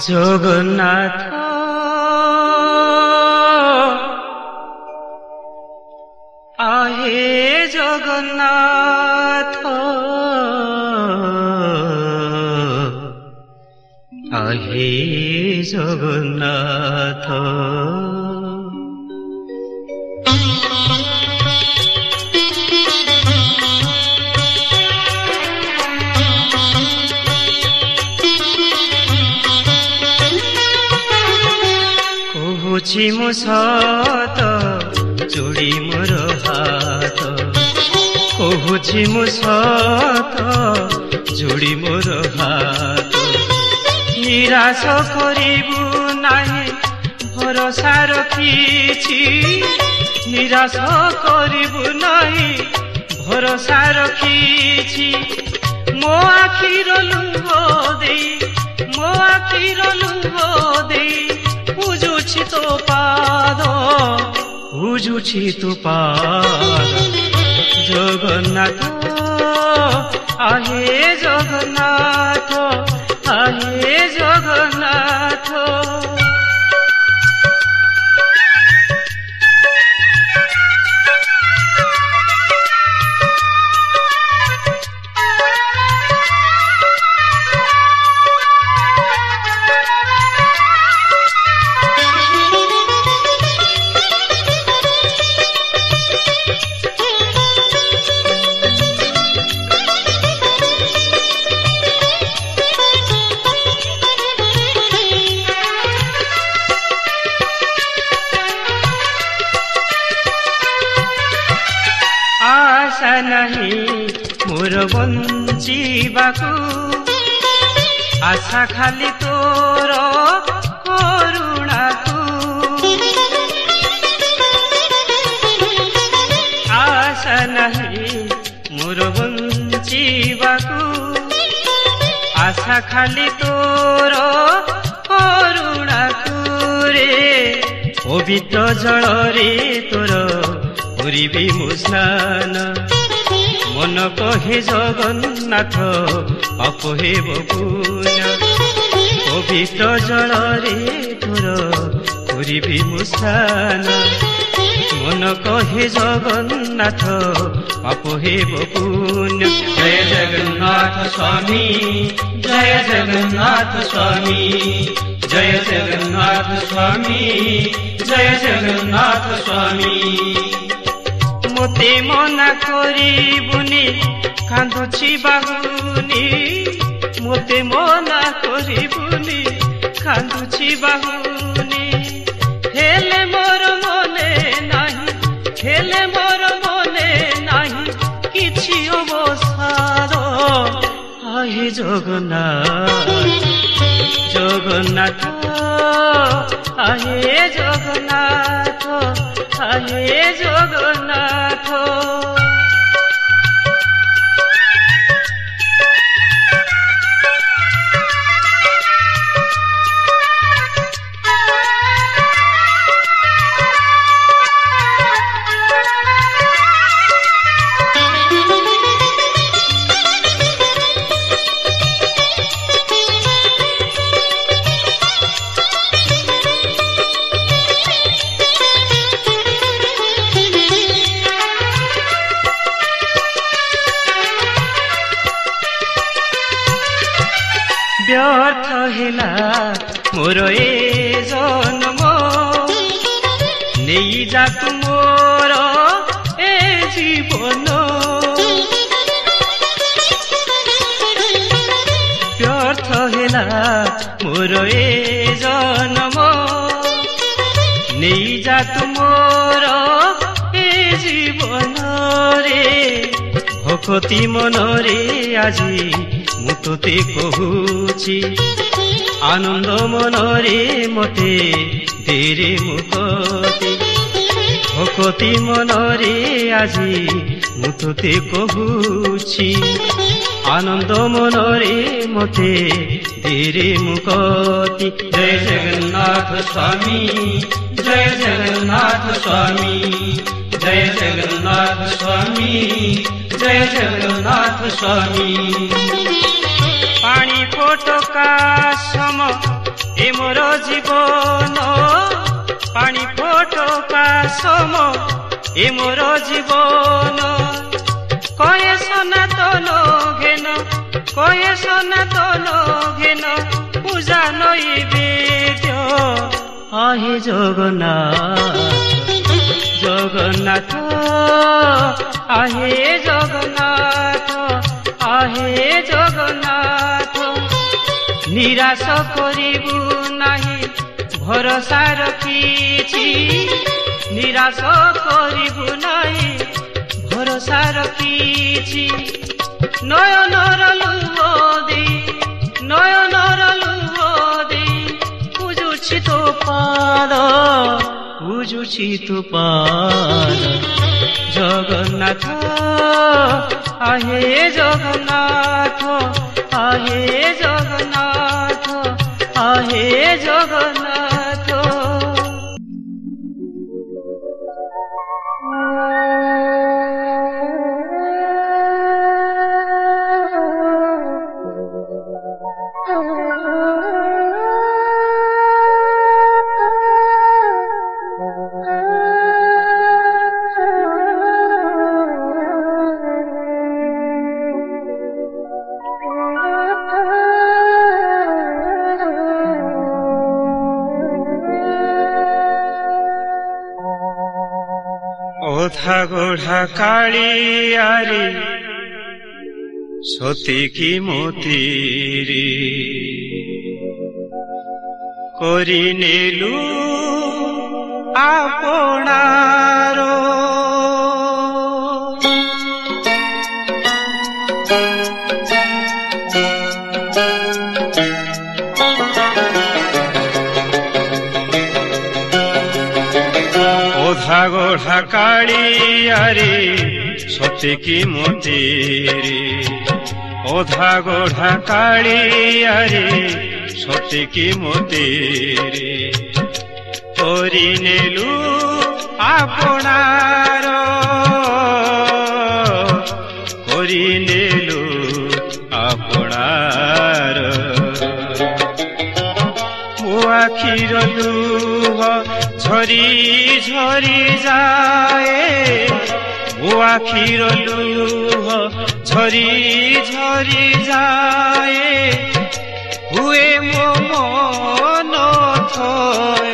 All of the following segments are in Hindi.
জগন্নাথ আহে জগন্নাথ আহে জগন্নাথ কহুছি মো সত যোড়ি মোর হাত কহুছি মো সত যোড়ি মোর হাত নিরাশ করিবু নাহি ভরসা রখিছি নিরাশ করিবু নাহি ভরসা রখিছি মো আখির লুহ দেই মো আখির লুহ দেই বুঝুছি তো পাদ বুঝুছি তো পাদ জগন্নাথ আহে জগন্নাথ আহে জগন্নাথ आशा नहीं मोर बंचिबाकू आशा खाली तोर करुणाकू आशा नहीं मोर बंचिबाकू आशा खाली तोर करुणाकू रे पवित्र जल रे तोर करिबी मु स्नान मन कहे जगन्नाथ पाप हेब पुण्य पवित्र जल रे तोर करिबी मु स्नान मन कहे जगन्नाथ पाप हेब पुण्य जय जगन्नाथ स्वामी जय जगन्नाथ स्वामी जय जगन्नाथ स्वामी जय जगन्नाथ स्वामी मोते मना करिबुनी कांदुछि बाहुनी मोते मना करिबुनी कांदुछि बाहुनी हेले मोर मने नाही हेले मोर मने नाही किछि अवसाद आहे जगन्नाथ जगन्नाथ आहे जगन्नाथ आहे जगन्नाथ व्यर्थ हेला मोर ए जन्म नहीं जा तू मोर ए जीवन व्यर्थ हेला मोर ए जन्म नहीं जा तू मोर ए जीवन रे भक्ति मन रे आजी मु तोते कहुछि आनंद मन रे मते देरे मुकते ভকতি মনরে আজি মু তোতে কহুছি আনন্দ মনরে মতে ধীরে মুকতি জয় জগন্নাথ স্বামী জয় জগন্নাথ স্বামী জয় জগন্নাথ স্বামী জয় জগন্নাথ স্বামী পানি ফোটকা সম এ মোর জীবন পানি ফোটকা সম এ মোর জীবন কয়ে সনাতন ঘেন কয়ে সনাতন ঘেন পূজা নৈবেদ্য আহে জগন্নাথ জগন্নাথ আহে জগন্নাথ আহে জগন্নাথ নিরাশ করিবু নাহি ভরসা রখিছি নিরাশ করিবু নাহি ভরসা রখিছি নয়নর লুহ দেই নয়নর লুহ দেই বুঝুছি তো পাদ বুঝুছি তো পাদ জগন্নাথ আহে জগন্নাথ আহে জগন্নাথ আহে জগন্নাথ ওথা গোঢ়া কালিয়ারি সতী কি মতিরি করি নেলু আপনার ওধা গোঢ়া কালিয়ারি সতী কি মতিরি ওধা গোঢ়া কালিয়ারি সতী কি মতিরি করি নেলু আপনার করি নেলু আপনার ମୋ ଆଖିର ଲୁହ ଝରି ଝରି ଯାଏ ମୋ ଆଖିର ଲୁହ ଝରି ଝରି ଯାଏ ହୁଏ ମୋ ମନ ଥୟ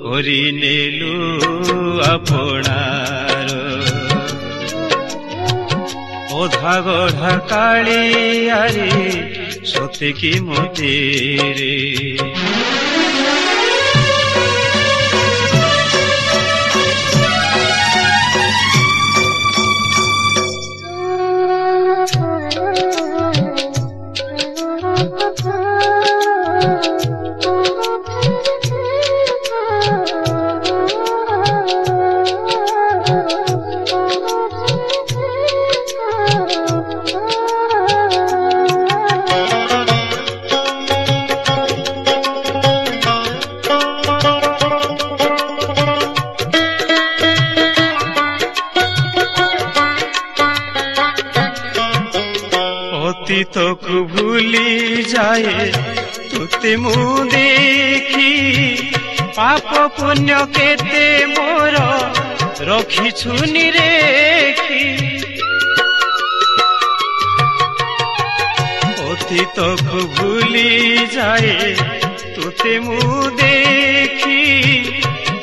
କରି ନେଲୁ ଆପଣାର ଓଧା ଗୋଢ଼ା କାଳିଆରେ সতী কি মতিরি অতীতকু ভুলি যায় তোতে মু দেখি পাপ পুণ্য কেতে মোর রখিছু নিরেখি অতীতকু ভুলি যায় তোতে মু দেখি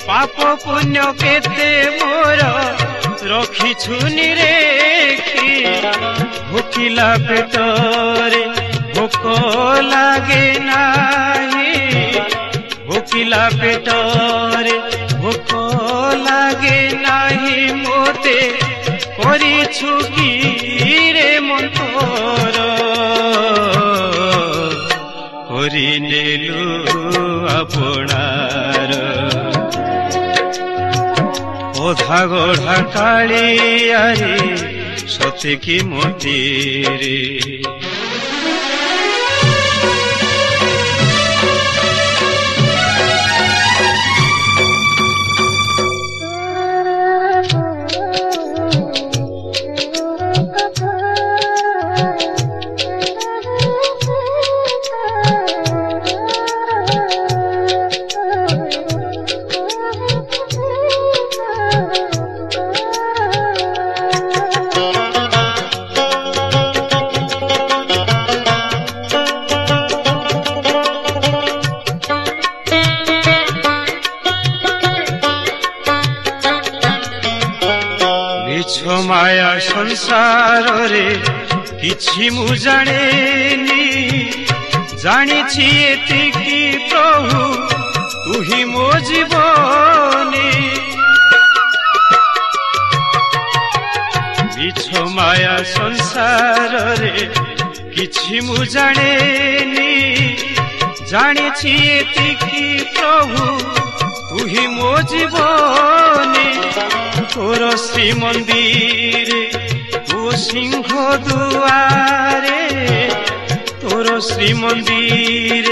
পাপ পুণ্য কেতে মোর রখিছু নিরেখি ভোকিলা পেটরে ভোক লাগে নাহি ভোকিলা পেটরে ভোক লাগে নাহি মোতে করিছু কি রে মন্তর করি নেলু আপনার ଅଧା ଗଢା କାଳିଆରେ ସତେ କି ମୋତିରେ माया संसार रे किछि मु जानेनी जानिछि एतिकी प्रभु तू ही मो जीवनी मिछ माया संसार रे किछि मु जानेनी जानिछि एतिकी प्रभु तू ही मो जीवनी तोर श्री मंदिर तू सिंह दुआरे तोर श्री मंदिर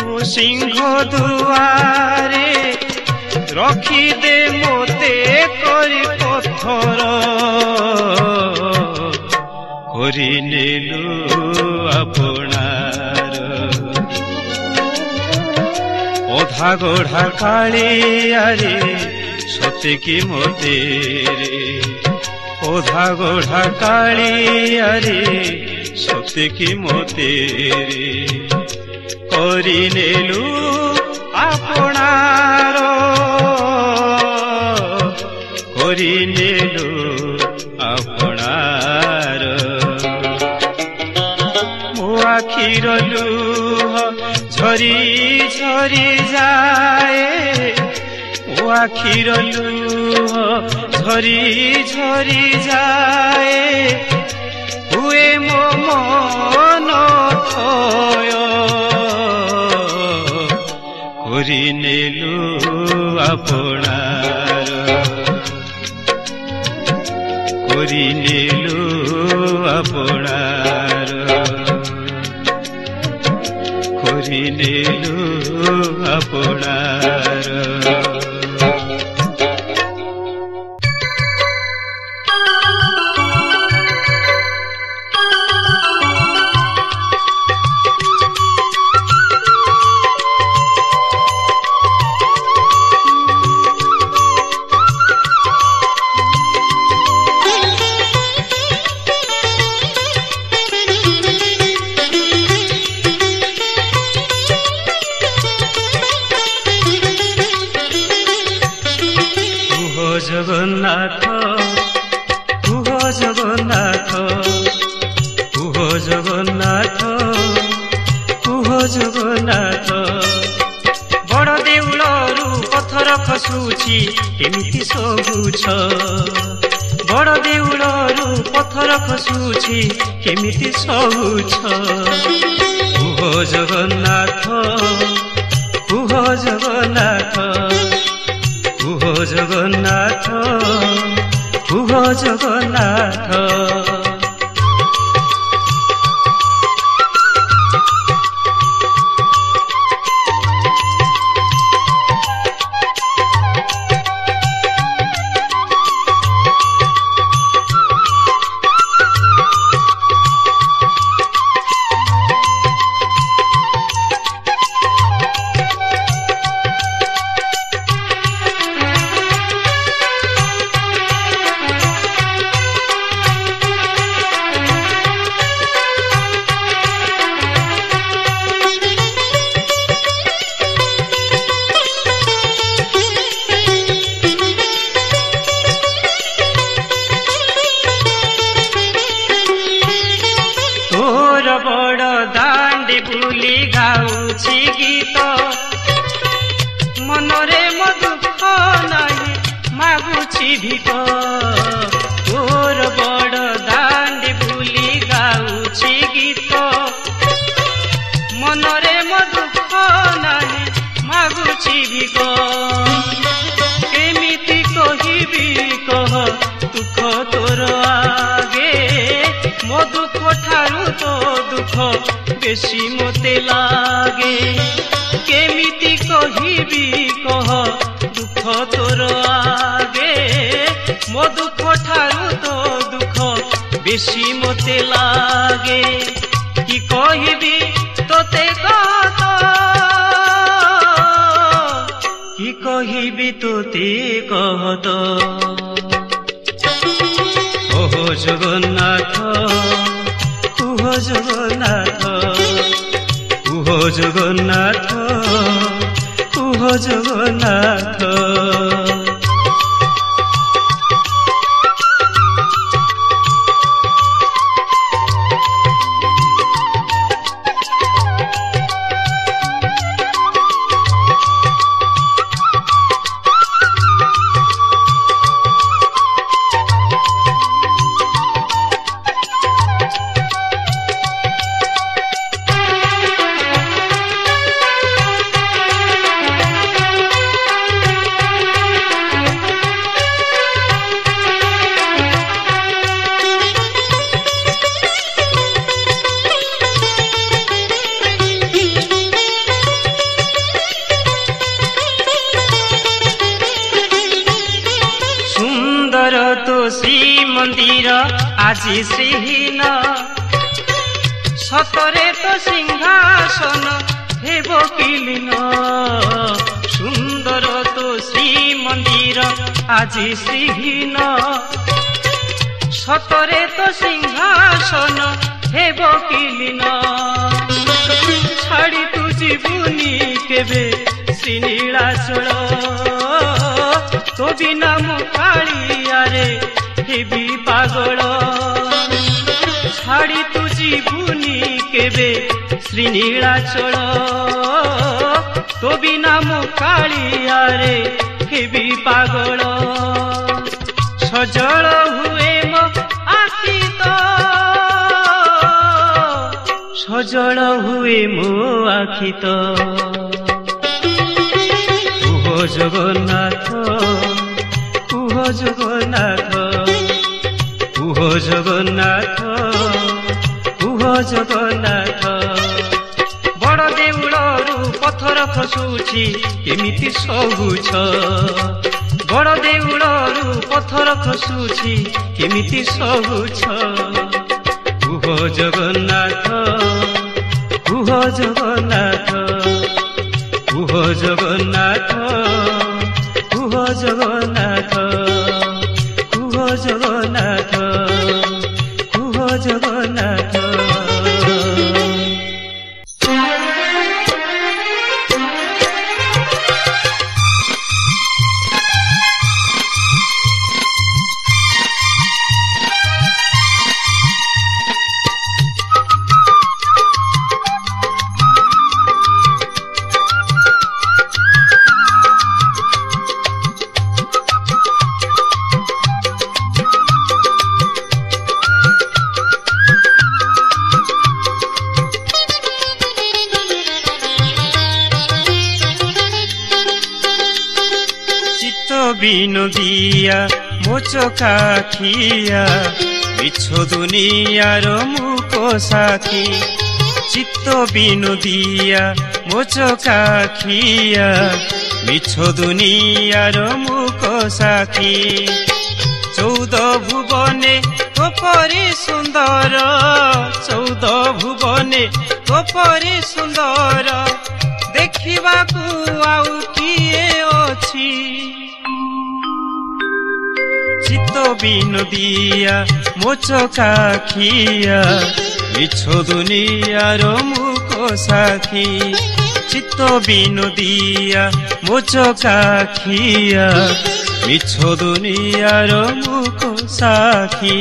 तू सिंह दुआरे रखी दे मोते करी पत्थर करी नेलु आपणार अधा गढ़ा कालियारे सते की मोतेरे अधा गढ़ा कालियारे सते की मोतेरे करी नेलु आपणार करी नेलु आपणार मो आखिर लुह झरी झरी जाए मो आखिर लुह झरी झरी जाए हुए मो मन थय करी नेलु आपणार करी नेलु आपणार करी नेलु आपणार जगन्नाथ कुह जगन्नाथ कुह जगन्नाथ कुह जगन्नाथ बड़ देउलरू पथर खसुची केमिति सबुछ बड़ देउलरू पथर खसुची केमिति सबुछ कुह जगन्नाथ कुह जगन्नाथ कुह जगन्नाथ कुह जगन्नाथ भिक तोर बड़ दांडी बुली गाउछि गीत मनरे मधुख नाही मागुछि भिक केमिति कहिबि बेशी मोते लागे केमिति कहिबी कह दुख तोर आगे मो दुख ठारू तो दुख बेशी मोते लागे कि कहिबी तोते कत कि कहिबी तोते कहत ओहो जगन्नाथ कुह जगन्नाथ कुह जगन्नाथ कुह जगन्नाथ श्री मंदिर आजी श्रीहीन सतरे तो सिंहासन हेब किलीन सुंदर तो श्री मंदिर आजी श्रीहीन सतरे तो सिंहासन हेब किलीन छाड़ी तू जीवनी केबे श्रीनीलाचल तो बिना मुखाड़ियारे हेबी पागल छाड़ी तू जीवनी केबे श्रीनीलाचल तो बिना मुखाड़ियारे हेबी पागल सजल हुए मो आखि तो सजल हुए मो आखि तो कुह जगन्नाथ कुह जगन्नाथ कुह जगन्नाथ कुह जगन्नाथ बड़ देउलरू पथर खसुछि केमिति सहुछ बड़ देउलरू पथर खसुछि केमिति सहुछ कुह जगन्नाथ कुह जगन्नाथ कुह जगन्नाथ कुह जगन्नाथ कुह जगन्नाथ कुह जगन्नाथ বিনোদিয়া মোচকাখিয়া মিছ দুনিয়ার মুখ সাক্ষী চিত্ত বিনোদিয়া মোচকাখিয়া মিছ দুনিয়ার মুখ সাক্ষী 14 ভুবনে তোপরি সুন্দর 14 ভুবনে তোপরি সুন্দর দেখিবাকু আউ কিয়ে অছি চিত্ত বিনোদিয়া মোচকাখিয়া মিছ দুনিয়ার মুখ সাক্ষী চিত্ত বিনোদিয়া মোচকাখিয়া মিছ দুনিয়ার মুখ সাক্ষী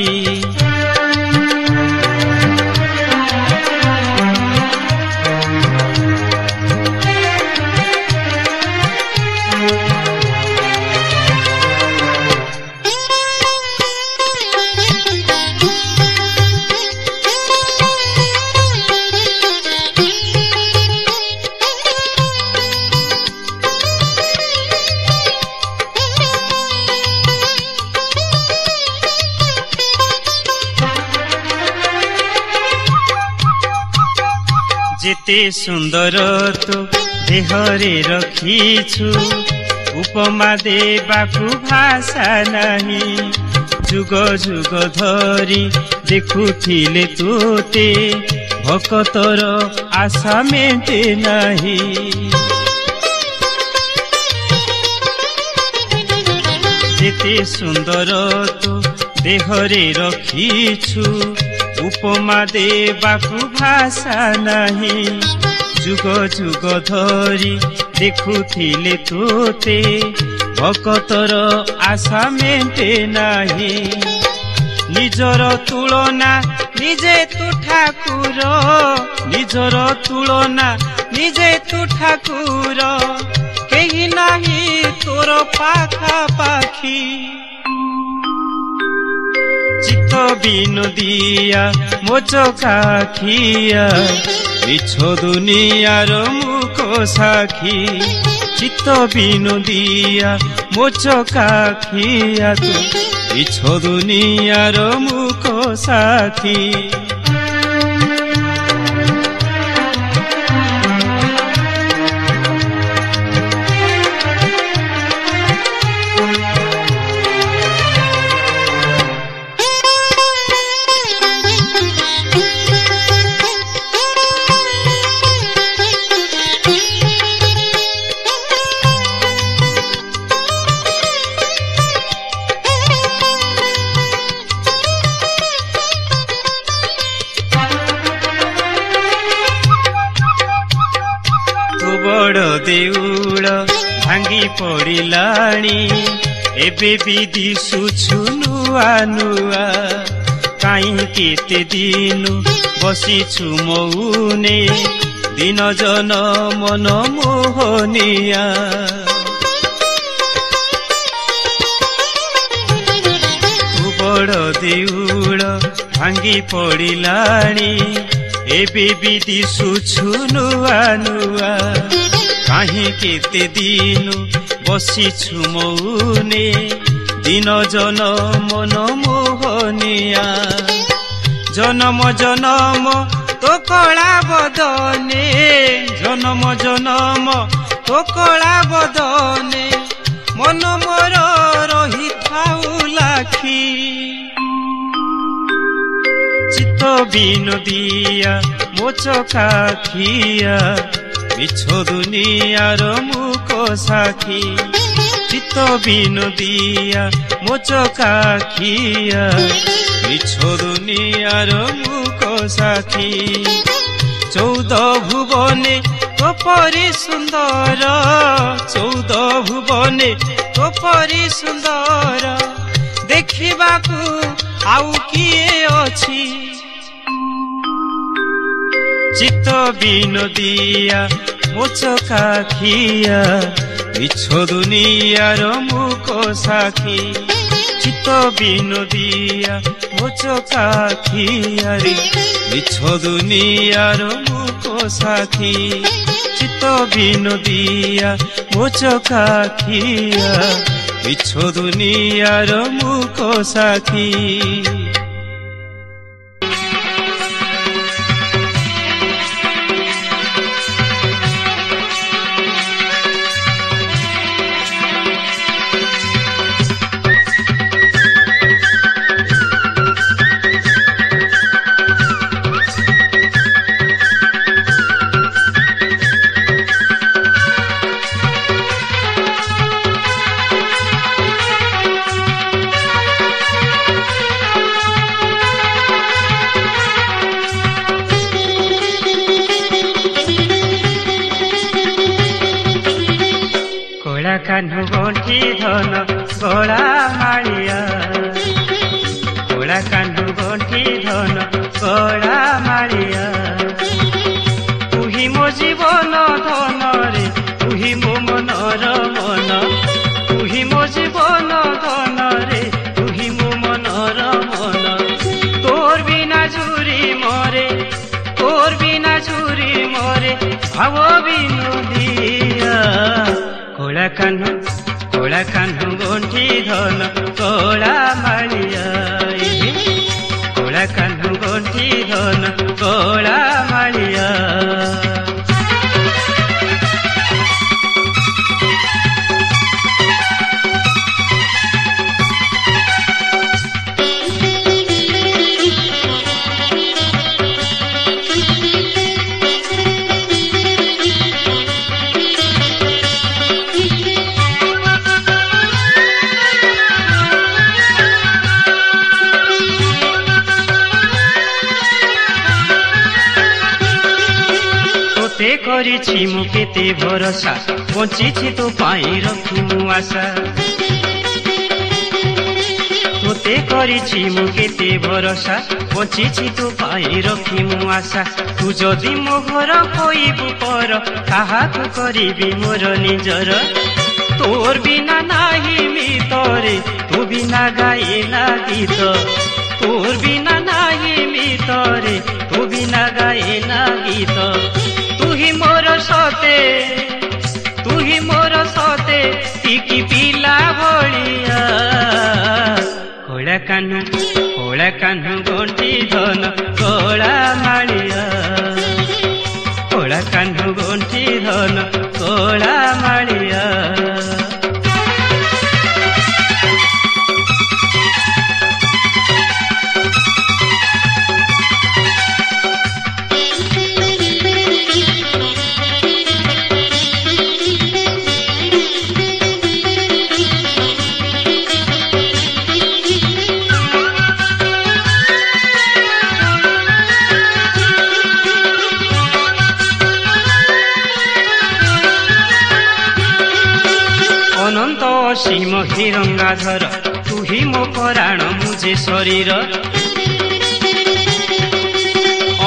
जेते सुंदर तो देहरे रखीछु उपमा देबाकु भाषा नहीं जुग जुग धरी देखुथिले तोते भक्तर आशा मेटे नहीं जेते सुंदर तो देहरे रखीछु उपमा देबाकु भाषा नहीं जुग जुग धरी देखुथिले तोते भक्तर आशा मेटे नहीं निजर तुलना निजे तू ठाकुर निजर तुलना निजे तू ठाकुर केही नहीं तोर पाखा पाखी चित्त बिनोदिया मोचकाखिया मिछ दुनियार मुख साखी चित्त बिनोदिया मोचकाखिया तू मिछ दुनियार मुख साखी देउल भांगी पड़िलाणी एबे भी दिशुछु नुआ नुआ काई केते दिनु बसिछु मौने दिन जन मन मोहनिया बड़ देउल भांगी पड़िलाणी एबे भी दिशुछु नुआ नुआ काहे केते दिनु बसिछु मौने दिन जन मन मोहनिया जन्म जन्म तो कला बदने जन्म जन्म तो कला बदने मन मोर रही थाउ लाखी चित्त बिनोदिया मोचकाखिया मिछ दुनियार मुख साखी चित्त बिनोदिया मोचकाखिया मिछ दुनियार मुख साखी 14 भुवने तो परी सुंदर 14 भुवने तो परी सुंदर देखिबाकू आउ किए अछि चित्त बिनोदिया मोचकाखिया मिछ दुनियार मुख साखी चित्त बिनोदिया मोचकाखिया रे मिछ दुनियार मुख साखी चित्त बिनोदिया मोचकाखिया मिछ दुनियार मुख साखी कान्हु गंठी धन गला मालिया कोड़ा कान्हु गंठी धन गला मालिया तुही मो जीवन धन रे तुही मो मनर मन तुही मो जीवन धन रे तुही मो मनर मन तोर बिना झुरी मरे तोर बिना झुरी मरे भाव बिनोदिया कोड़ा कान्हु गंठी धन कोड़ा मालिया कोड़ा कान्हु गंठी धन कोड़ा मालिया କରିଛି ମୁଁ କେତେ ଭରସା ବଞ୍ଚିଛି ତୋ ପାଇଁ ରଖି ମୁଁ ଆଶା ତୋତେ କରିଛି ମୁଁ କେତେ ଭରସା ବଞ୍ଚିଛି ତୋ ପାଇଁ ରଖି ମୁଁ ଆଶା ତୁ ଯଦି ମୋ ଘର କହିବୁ ପର କାହାକୁ କରିବି ମୋର ନିଜର ତୋର ବିନା ନାହିଁ ମିତରେ ତୁ ବିନା ଗାଇଲା ଗୀତ ତୋର ବିନା ନାହିଁ ମିତରେ ତୁ ବିନା ଗାଇଲା ଗୀତ ତୁ ହିଁ ମୋର ସତେ ଟିକି ପିଲା ଭଳିଆ କଳା କାହ୍ନୁ ଗଣ୍ଠି ଧନ କଳା ମାଳିଆ କଳା କାହ୍ନୁ ଗଣ୍ଠି ଧନ କଳା ମାଳିଆ ଅନନ୍ତ ଅସୀମ ହିରଙ୍ଗାଧର ତୁ ହିଁ ମୋ ପରାଣ ମୁଁ ଯେ ଶରୀର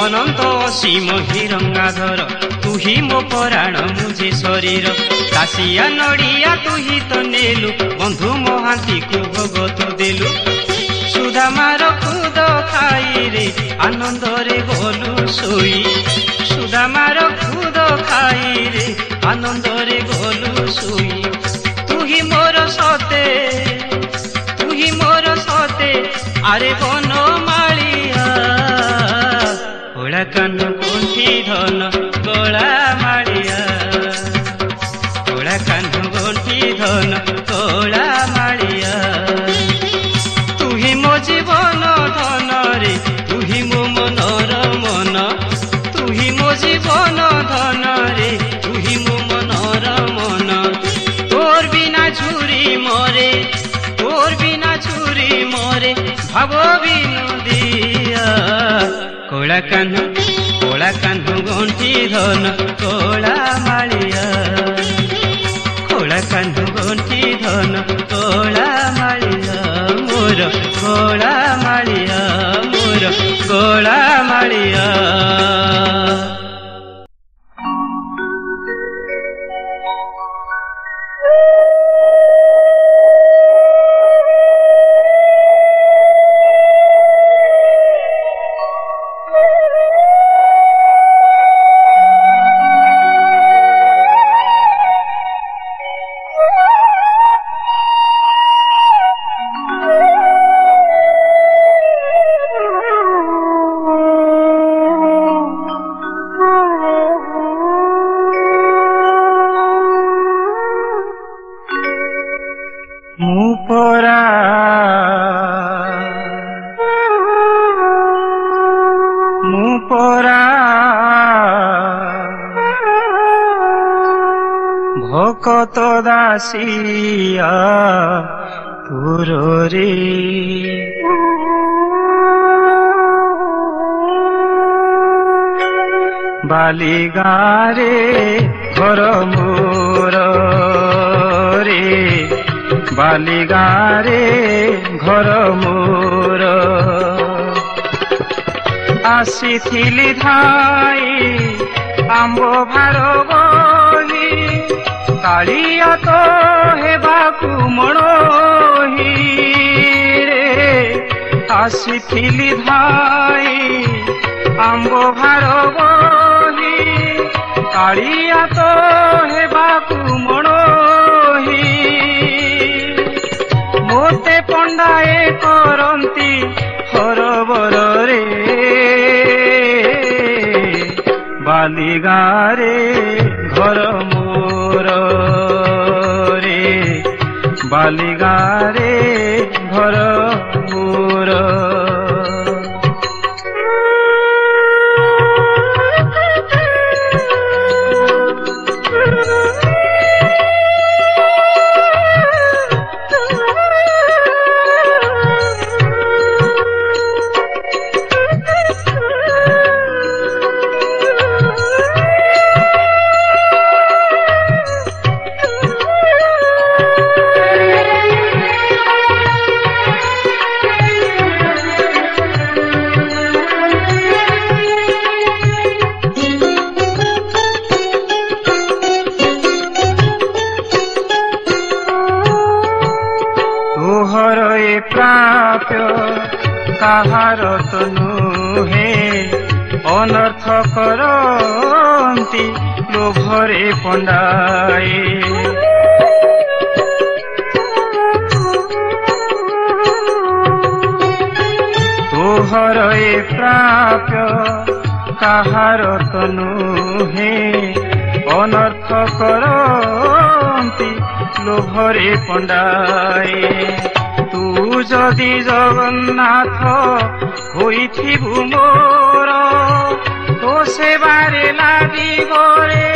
ଅନନ୍ତ ଅସୀମ ହିରଙ୍ଗାଧର ତୁ ହିଁ ମୋ ପରାଣ ମୁଁ ଯେ ଶରୀର କାଶିଆ ନଡ଼ିଆ ତୁ ହିଁ ତ ନେଲୁ ବନ୍ଧୁ ମହାନ୍ତିକୁ ଭୋଗ ତୁ ଦେଲୁ ସୁଦାମାର ଖୁଦ ଖାଇରେ ଆନନ୍ଦରେ ଗଲୁ ଶୋଇ ସୁଦାମାର ଖୁଦ ଖାଇରେ ଆନନ୍ଦରେ ଗଲୁ ଶୋଇ ତୁ ହିଁ ମୋର ସତେ ଆରେ ବନମାଳିଆ କଳା କାହ୍ନୁ ଗଣ୍ଠି ଧନ କଳା ମାଳିଆ କଳା କାହ୍ନୁ ଗଣ୍ଠି ଧନ କଳା ମାଳିଆ ତୁ ହିଁ ମୋ ଜୀବନ ଧନରେ ତୁ ହିଁ ମୋ ମନର ମନ ତୁ ହିଁ ମୋ ଜୀବନ ଧନରେ ତୁ ହିଁ ମୋ ମନର ମନ তোর বিনা ছুরি মরে ভাব বিনোদিয়া কলা কাহ্নু গণ্ঠি ধন কলা মালিয়া কলা কাহ্নু গণ্ঠি ধন কলা মালিয়া মোর কলা মালিয়া মোর কলা মালিয়া ভকত দাসিয়া তুরে বালিগারে ঘর মোর রে বালিগারে ঘর মোর আসিথিলি ধাই আম্ব ভার বলি কালিয়া তো হেবাকু মণহি রে আসিথিলি ধাই আম্ব ভার বলি কালিয়া তো হেবাকু মণহি মোতে পণ্ডায়ে করন্তি হরবর রে বালিগারে ঘর মোর রে বালিগারে ঘর মোর तुहर ए प्राप्य काहार तो नुहे अनर्थ करती लोभरे पंडाए तुहर ए प्राप्य काहार तो नुहे अनर्थ करती लोभरे पंडाए तू जदि जगन्नाथ होइथिबु मोर तो सेवारे लागि गरे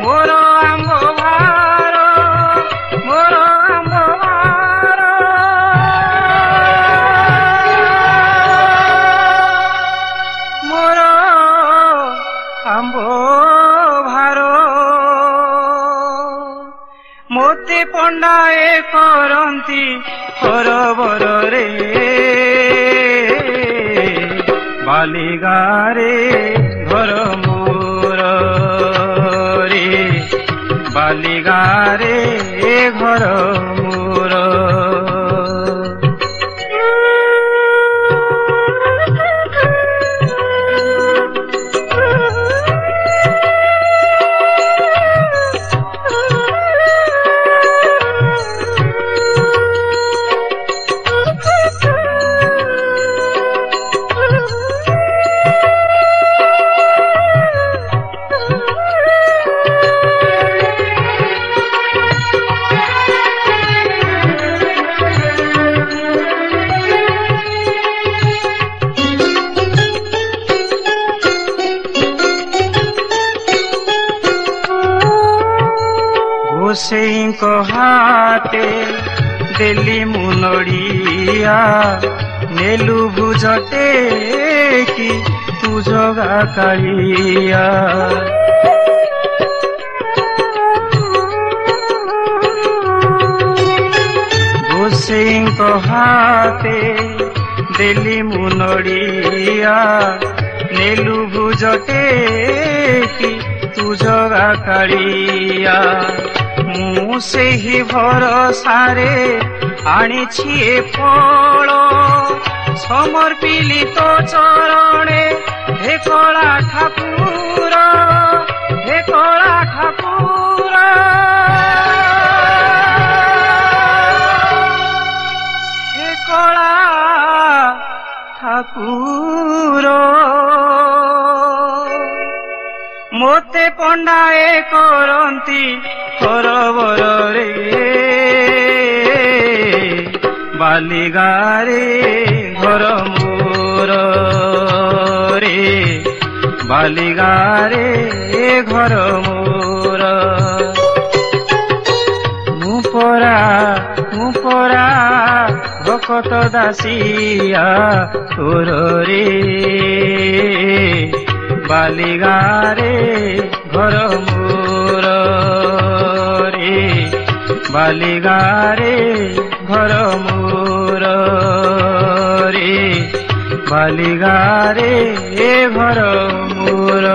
मोर आम्ब भार मोर आम्ब भार मोर आम्ब भार मोते पंडाए करती हरबर रे बालिगारे घर मोर रे बालिगारे घर मोर गोसेईंको हाते देली मुनड़िया नेलु भुजटे कि तू जगा कालिया गोसेईंको हाते देली मुनड़िया नेलु भुजटे कि तू जगा कालिया मु सेही भरसारे आनिछि ए फल समर्पिली तो चरणे हे कला ठाकुर हे कला ठाकुर हे कला ठाकुर मोते पंडाए करती हरबर रे बालिगारे घर मोर रे बालिगारे घर मोर मुपरा भकत दासिया तोर रे बालिगारे घर मोर रे बालिगारे घर मोर रे बालिगारे घर मोर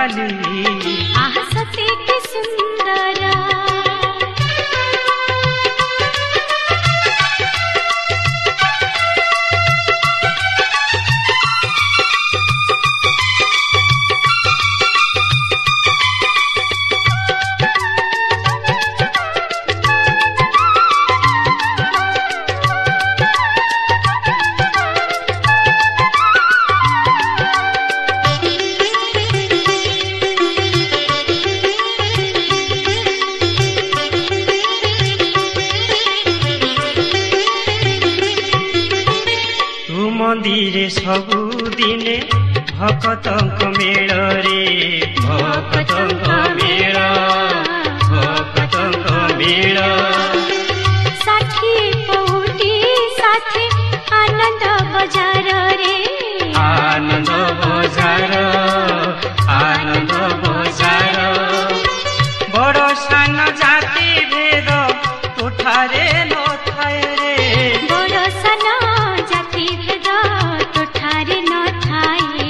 ବାଲି ଆହା ସତେ କି ସୁନ୍ଦର ମନ୍ଦିରେ ସବୁଦିନେ ଭକ୍ତଙ୍କ ମେଳରେ ଭକ୍ତଙ୍କ ମେଳ ଭକ୍ତଙ୍କ ମେଳ ଷାଠିଏ ପଉଟି ସାଥେ ଆନନ୍ଦ ବଜାରରେ ଆନନ୍ଦ ବଜାର ଆନନ୍ଦ ବଜାର ବଡ଼ ସାନ ଜାତି ଭେଦ ତୁଠାରେ ନଥାଏ ରେ ବଡ଼ ସାନ ଜାତି ଭେଦ ତୁଠାରେ ନଥାଏ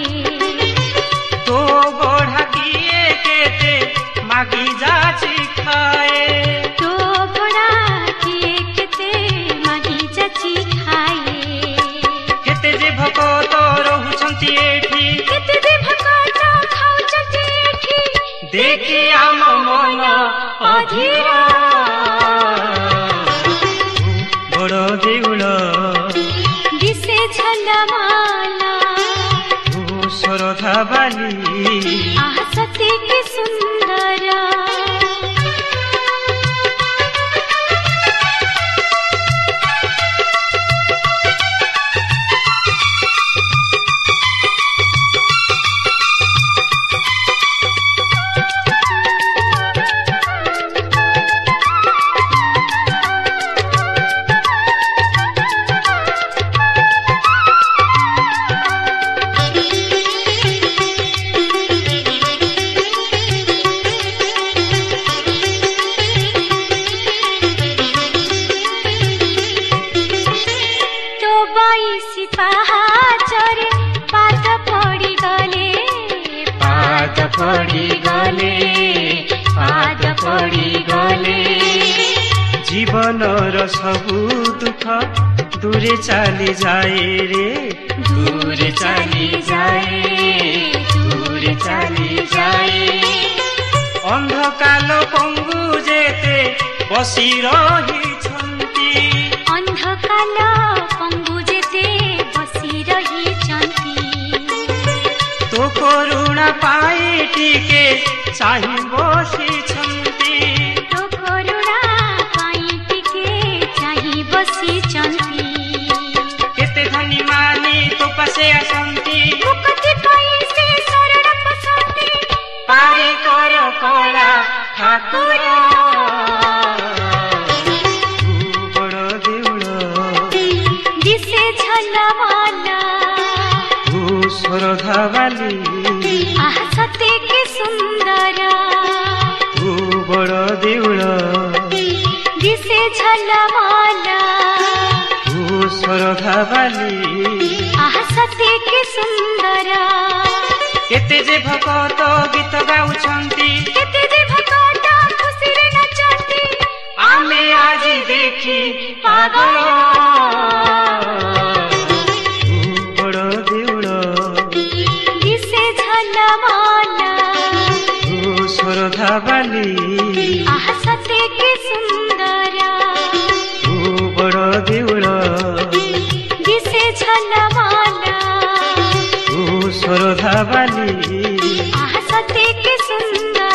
ତୋ ବଢ଼ା କିଏ କେତେ ମାଗି ଯାଛି ଖାଏ ତୋ ବଡ଼ା କିଏ କେତେ ମାଗି ଯାଚି ଖାଏ କେତେ ଯେ ଭକତ ରହୁଛନ୍ତି ଏଠି କେତେ ଯେ ଭକତ ଖାଉଛନ୍ତି ଏଠି ଦେଖି ଆମ ମନ ଅଧୀର ବଡ଼ ଦେଉଳ ଦିଶେ ଝଲମାଲା ଶରଧା ବାଲି ଆହା ସତେ କି ସୁନ୍ଦର ପାହାଚରେ ପାଦ ପଡ଼ିଗଲେ ପାଦ ପଡ଼ିଗଲେ ପାଦ ପଡ଼ିଗଲେ ଜୀବନର ସବୁ ଦୁଃଖ ଦୂରେ ଚାଲିଯାଏ ରେ ଦୂରେ ଚାଲିଯାଏ ଦୂରେ ଚାଲିଯାଏ ଅନ୍ଧକାଲ ପଙ୍ଗୁ ଯେତେ ବସି ରହିଛନ୍ତି ଅନ୍ଧକାଲ ପଙ୍ଗୁ ଯେତେ ବସି ରହିଛନ୍ତି ତୋ କରୁଣା ପାଇ ଟିକେ ଚାହିଁ ବସିଛନ୍ତି ତୋ କରୁଣା ପାଇଁ ଟିକେ ଚାହିଁ ବସିଛନ୍ତି କେତେ ଧନୀ ମାନେ ତୋ ପାଶେ ଆସନ୍ତି ମୁକ୍ତି ପାଇଁ ସେ ଶରଣ ପଶନ୍ତି ପାରି କର କଳା ଠାକୁର ବଡ଼ ଦେଉଳ ଦିଶେ ଝଲମାଲା ଶରଧା ବାଲି ଆହା ସତେ କି ସୁନ୍ଦର ବଡ଼ ଦେଉଳ ଦିଶେ ଝଲମାଲା ଶରଧା ବାଲି ଆହା ସତେ କି ସୁନ୍ଦର କେତେ ଯେ ଭକତ ଗୀତ ଗାଉଛନ୍ତି କେତେ ଯେ ଭକତ ଖୁସିରେ ନାଚନ୍ତି ଆମେ ଆଜି ଦେଖି ପାଗଳ ବଡ଼ ଦେଉଳ ଦିଶେ ଝଲମାଲା ଶରଧା ବାଲି ଆହା ସତେ କି ସୁନ୍ଦର ବଡ଼ ଦେଉଳ ଦିଶେ ଝଲମାଲା ଶରଧା ବାଲି ଆହା ସତେ କି ସୁନ୍ଦର